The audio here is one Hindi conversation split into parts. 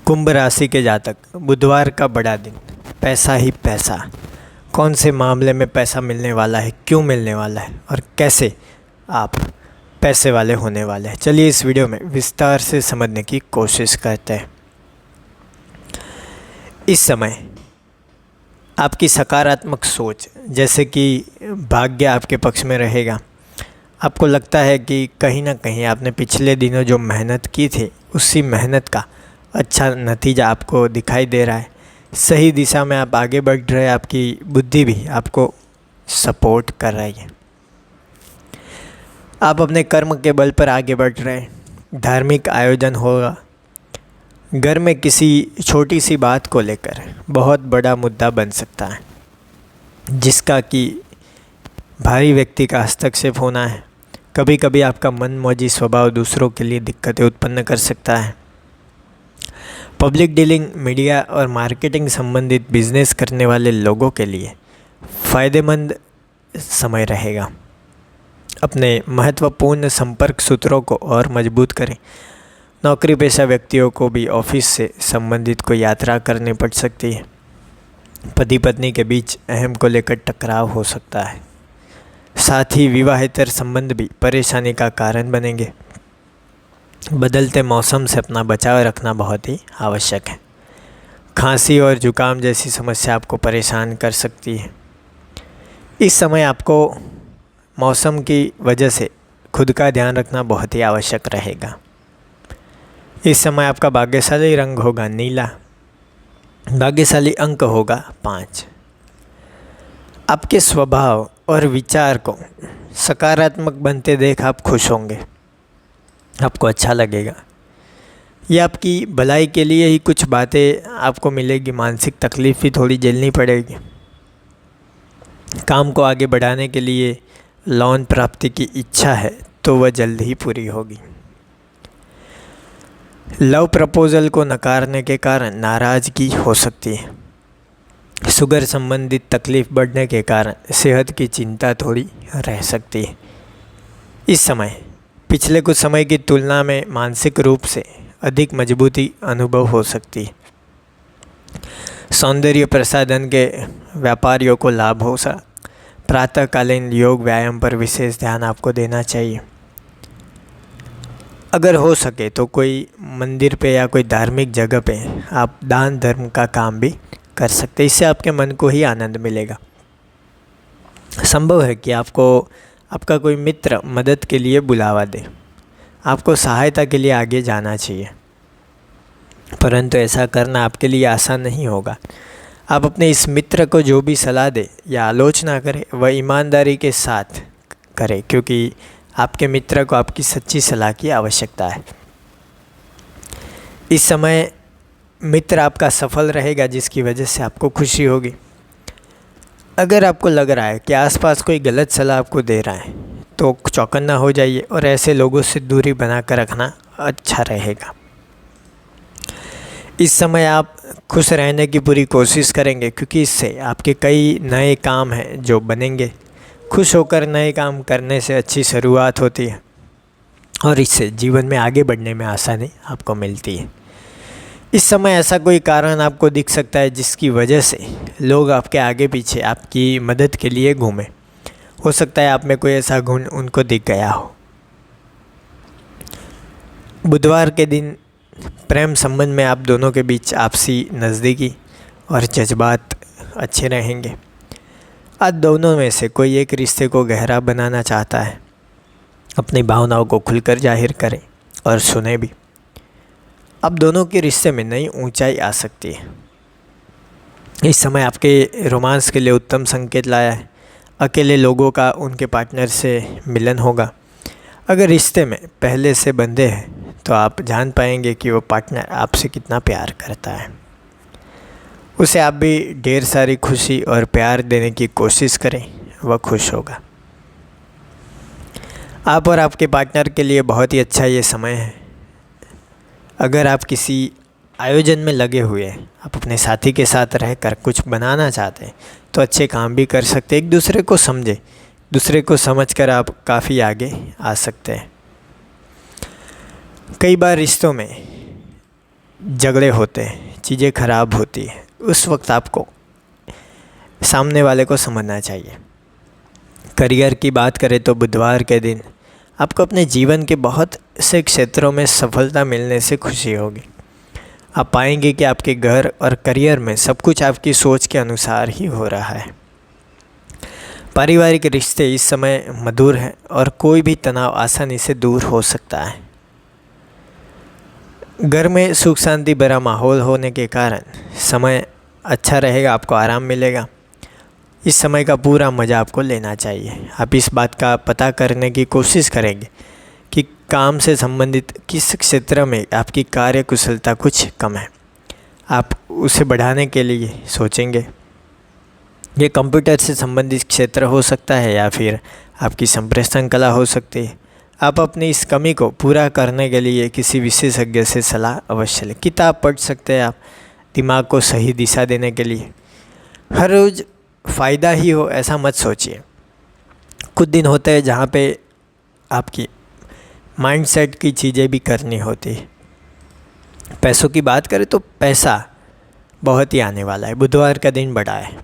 कुंभ राशि के जातक, बुधवार का बड़ा दिन, पैसा ही पैसा। कौन से मामले में पैसा मिलने वाला है, क्यों मिलने वाला है और कैसे आप पैसे वाले होने वाले हैं, चलिए इस वीडियो में विस्तार से समझने की कोशिश करते हैं। इस समय आपकी सकारात्मक सोच, जैसे कि भाग्य आपके पक्ष में रहेगा। आपको लगता है कि कहीं ना कहीं आपने पिछले दिनों जो मेहनत की थी, उसी मेहनत का अच्छा नतीजा आपको दिखाई दे रहा है। सही दिशा में आप आगे बढ़ रहे हैं, आपकी बुद्धि भी आपको सपोर्ट कर रही है। आप अपने कर्म के बल पर आगे बढ़ रहे हैं। धार्मिक आयोजन होगा। घर में किसी छोटी सी बात को लेकर बहुत बड़ा मुद्दा बन सकता है, जिसका कि भारी व्यक्ति का हस्तक्षेप होना है। कभी कभी आपका मनमौजी स्वभाव दूसरों के लिए दिक्कतें उत्पन्न कर सकता है। पब्लिक डीलिंग, मीडिया और मार्केटिंग संबंधित बिजनेस करने वाले लोगों के लिए फ़ायदेमंद समय रहेगा। अपने महत्वपूर्ण संपर्क सूत्रों को और मजबूत करें। नौकरी पेशा व्यक्तियों को भी ऑफिस से संबंधित कोई यात्रा करनी पड़ सकती है। पति पत्नी के बीच अहम को लेकर टकराव हो सकता है। साथ ही विवाहेतर संबंध भी परेशानी का कारण बनेंगे। बदलते मौसम से अपना बचाव रखना बहुत ही आवश्यक है। खांसी और जुकाम जैसी समस्या आपको परेशान कर सकती है। इस समय आपको मौसम की वजह से खुद का ध्यान रखना बहुत ही आवश्यक रहेगा। इस समय आपका भाग्यशाली रंग होगा नीला। भाग्यशाली अंक होगा 5। आपके स्वभाव और विचार को सकारात्मक बनते देख आप खुश होंगे। आपको अच्छा लगेगा। ये आपकी भलाई के लिए ही कुछ बातें आपको मिलेगी। मानसिक तकलीफ भी थोड़ी झेलनी पड़ेगी। काम को आगे बढ़ाने के लिए लोन प्राप्ति की इच्छा है तो वह जल्द ही पूरी होगी। लव प्रपोजल को नकारने के कारण नाराज़गी हो सकती है। शुगर संबंधित तकलीफ बढ़ने के कारण सेहत की चिंता थोड़ी रह सकती है। इस समय पिछले कुछ समय की तुलना में मानसिक रूप से अधिक मजबूती अनुभव हो सकती है। सौंदर्य प्रसाधन के व्यापारियों को लाभ हो सा। प्रातःकालीन योग व्यायाम पर विशेष ध्यान आपको देना चाहिए। अगर हो सके तो कोई मंदिर पे या कोई धार्मिक जगह पे आप दान धर्म का काम भी कर सकते हैं। इससे आपके मन को ही आनंद मिलेगा। संभव है कि आपको आपका कोई मित्र मदद के लिए बुलावा दे। आपको सहायता के लिए आगे जाना चाहिए, परंतु ऐसा करना आपके लिए आसान नहीं होगा। आप अपने इस मित्र को जो भी सलाह दे या आलोचना करें, वह ईमानदारी के साथ करें, क्योंकि आपके मित्र को आपकी सच्ची सलाह की आवश्यकता है। इस समय मित्र आपका सफल रहेगा, जिसकी वजह से आपको खुशी होगी। अगर आपको लग रहा है कि आसपास कोई गलत सलाह आपको दे रहा है, तो चौकन्ना हो जाइए और ऐसे लोगों से दूरी बनाकर रखना अच्छा रहेगा। इस समय आप खुश रहने की पूरी कोशिश करेंगे, क्योंकि इससे आपके कई नए काम हैं जो बनेंगे। खुश होकर नए काम करने से अच्छी शुरुआत होती है और इससे जीवन में आगे बढ़ने में आसानी आपको मिलती है। इस समय ऐसा कोई कारण आपको दिख सकता है जिसकी वजह से लोग आपके आगे पीछे आपकी मदद के लिए घूमें। हो सकता है आप में कोई ऐसा गुण उनको दिख गया हो। बुधवार के दिन प्रेम संबंध में आप दोनों के बीच आपसी नज़दीकी और जज्बात अच्छे रहेंगे। आज दोनों में से कोई एक रिश्ते को गहरा बनाना चाहता है। अपनी भावनाओं को खुलकर जाहिर करें और सुने भी। अब दोनों के रिश्ते में नई ऊंचाई आ सकती है। इस समय आपके रोमांस के लिए उत्तम संकेत लाया है। अकेले लोगों का उनके पार्टनर से मिलन होगा। अगर रिश्ते में पहले से बंधे हैं तो आप जान पाएंगे कि वो पार्टनर आपसे कितना प्यार करता है। उसे आप भी ढेर सारी खुशी और प्यार देने की कोशिश करें, वह खुश होगा। आप और आपके पार्टनर के लिए बहुत ही अच्छा ये समय है। अगर आप किसी आयोजन में लगे हुए हैं, आप अपने साथी के साथ रहकर कुछ बनाना चाहते हैं, तो अच्छे काम भी कर सकते हैं। एक दूसरे को समझें। दूसरे को समझकर आप काफ़ी आगे आ सकते हैं। कई बार रिश्तों में झगड़े होते हैं, चीज़ें खराब होती हैं, उस वक्त आपको सामने वाले को समझना चाहिए। करियर की बात करें तो बुधवार के दिन आपको अपने जीवन के बहुत से क्षेत्रों में सफलता मिलने से खुशी होगी। आप पाएंगे कि आपके घर और करियर में सब कुछ आपकी सोच के अनुसार ही हो रहा है। पारिवारिक रिश्ते इस समय मधुर हैं और कोई भी तनाव आसानी से दूर हो सकता है। घर में सुख शांति भरा माहौल होने के कारण समय अच्छा रहेगा, आपको आराम मिलेगा। इस समय का पूरा मज़ा आपको लेना चाहिए। आप इस बात का पता करने की कोशिश करेंगे कि काम से संबंधित किस क्षेत्र में आपकी कार्य कुशलता कुछ कम है, आप उसे बढ़ाने के लिए सोचेंगे। ये कंप्यूटर से संबंधित क्षेत्र हो सकता है या फिर आपकी संप्रेषण कला हो सकती है। आप अपनी इस कमी को पूरा करने के लिए किसी विशेषज्ञ से सलाह अवश्य लें। किताब पढ़ सकते हैं आप दिमाग को सही दिशा देने के लिए। हर रोज़ फ़ायदा ही हो ऐसा मत सोचिए। कुछ दिन होते हैं जहाँ पे आपकी माइंडसेट की चीज़ें भी करनी होती है। पैसों की बात करें तो पैसा बहुत ही आने वाला है, बुधवार का दिन बड़ा है।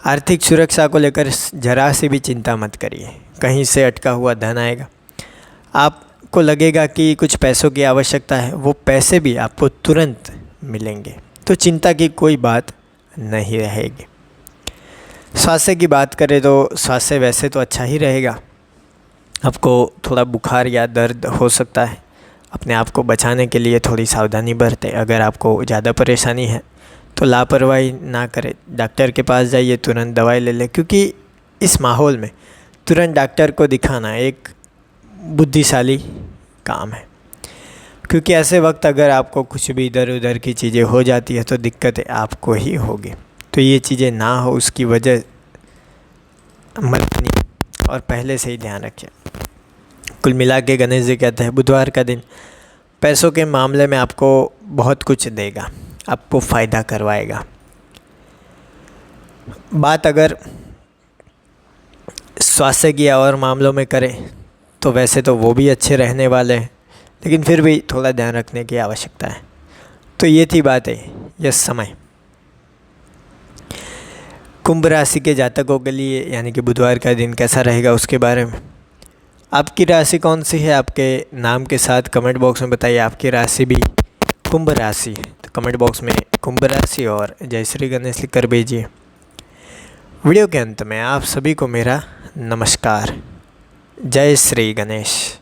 आर्थिक सुरक्षा को लेकर जरा से भी चिंता मत करिए, कहीं से अटका हुआ धन आएगा। आपको लगेगा कि कुछ पैसों की आवश्यकता है, वो पैसे भी आपको तुरंत मिलेंगे, तो चिंता की कोई बात नहीं रहेगी। स्वास्थ्य की बात करें तो स्वास्थ्य वैसे तो अच्छा ही रहेगा। आपको थोड़ा बुखार या दर्द हो सकता है, अपने आप को बचाने के लिए थोड़ी सावधानी बरतें। अगर आपको ज़्यादा परेशानी है तो लापरवाही ना करें, डॉक्टर के पास जाइए, तुरंत दवाई ले लें, क्योंकि इस माहौल में तुरंत डॉक्टर को दिखाना एक बुद्धिशाली काम है। क्योंकि ऐसे वक्त अगर आपको कुछ भी इधर उधर की चीज़ें हो जाती है तो दिक्कतें आपको ही होगी। तो ये चीज़ें ना हो उसकी वजह मत नहीं, और पहले से ही ध्यान रखें। कुल मिला के गणेश जी कहते हैं बुधवार का दिन पैसों के मामले में आपको बहुत कुछ देगा, आपको फ़ायदा करवाएगा। बात अगर स्वास्थ्य की और मामलों में करें तो वैसे तो वो भी अच्छे रहने वाले हैं, लेकिन फिर भी थोड़ा ध्यान रखने की आवश्यकता है। तो ये थी बातें यह समय कुंभ राशि के जातकों के लिए, यानी कि बुधवार का दिन कैसा रहेगा उसके बारे में। आपकी राशि कौन सी है, आपके नाम के साथ कमेंट बॉक्स में बताइए। आपकी राशि भी कुंभ राशि है तो कमेंट बॉक्स में कुंभ राशि और जय श्री गणेश लिख कर भेजिए। वीडियो के अंत में आप सभी को मेरा नमस्कार। जय श्री गणेश।